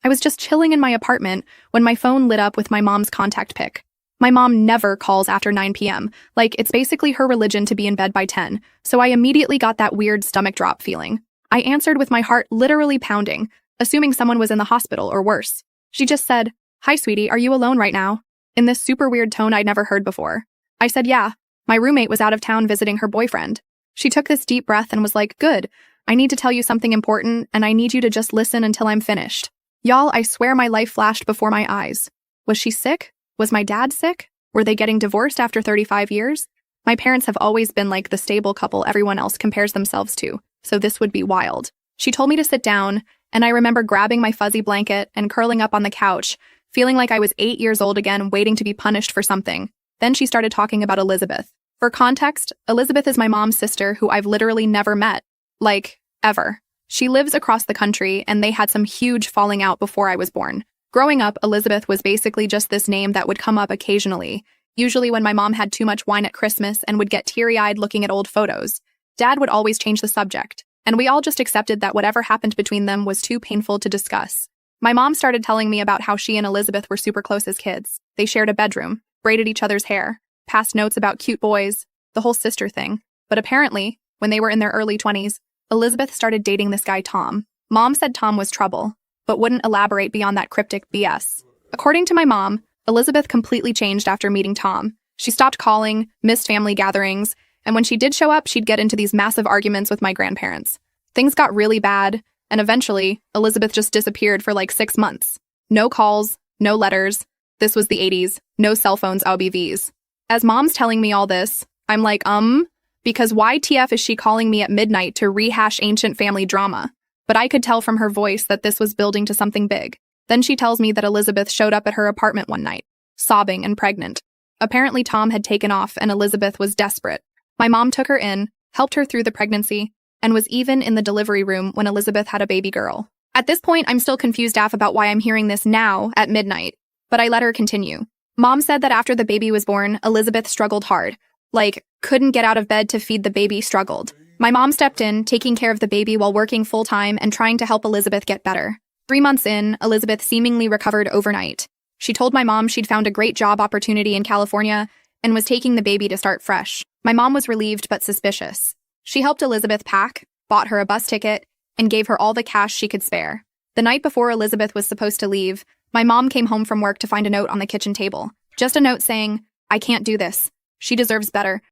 I was just chilling in my apartment when my phone lit up with my mom's contact pic. My mom never calls after 9 p.m. Like, it's basically her religion to be in bed by 10, so I immediately got that weird stomach drop feeling. I answered with my heart literally pounding, assuming someone was in the hospital or worse. She just said, "Hi, sweetie, are you alone right now?" in this super weird tone I'd never heard before. I said, "Yeah, my roommate was out of town visiting her boyfriend." She took this deep breath and was like, "Good, I need to tell you something important, and I need you to just listen until I'm finished." Y'all, I swear my life flashed before my eyes. Was she sick? Was my dad sick? Were they getting divorced after 35 years? My parents have always been like the stable couple everyone else compares themselves to, so this would be wild. She told me to sit down, and I remember grabbing my fuzzy blanket and curling up on the couch, feeling like I was 8 years old again, waiting to be punished for something. Then she started talking about Elizabeth. For context, Elizabeth is my mom's sister who I've literally never met. Like, ever. She lives across the country, and they had some huge falling out before I was born. Growing up, Elizabeth was basically just this name that would come up occasionally, usually when my mom had too much wine at Christmas and would get teary-eyed looking at old photos. Dad would always change the subject, and we all just accepted that whatever happened between them was too painful to discuss. My mom started telling me about how she and Elizabeth were super close as kids. They shared a bedroom, braided each other's hair, passed notes about cute boys, the whole sister thing. But apparently, when they were in their early 20s, Elizabeth started dating this guy Tom. Mom said Tom was trouble, but wouldn't elaborate beyond that cryptic BS. According to my mom, Elizabeth completely changed after meeting Tom. She stopped calling, missed family gatherings, and when she did show up, she'd get into these massive arguments with my grandparents. Things got really bad, and eventually, Elizabeth just disappeared for like 6 months. No calls, no letters. This was the 80s, no cell phones, OBVs. As mom's telling me all this, I'm like, because why TF is she calling me at midnight to rehash ancient family drama? But I could tell from her voice that this was building to something big. Then she tells me that Elizabeth showed up at her apartment one night, sobbing and pregnant. Apparently Tom had taken off and Elizabeth was desperate. My mom took her in, helped her through the pregnancy, and was even in the delivery room when Elizabeth had a baby girl. At this point, I'm still confused about why I'm hearing this now at midnight, but I let her continue. Mom said that after the baby was born, Elizabeth struggled hard. Like, couldn't get out of bed to feed the baby, struggled. My mom stepped in, taking care of the baby while working full-time and trying to help Elizabeth get better. 3 months in, Elizabeth seemingly recovered overnight. She told my mom she'd found a great job opportunity in California and was taking the baby to start fresh. My mom was relieved but suspicious. She helped Elizabeth pack, bought her a bus ticket, and gave her all the cash she could spare. The night before Elizabeth was supposed to leave, my mom came home from work to find a note on the kitchen table. Just a note saying, "I can't do this. She deserves better.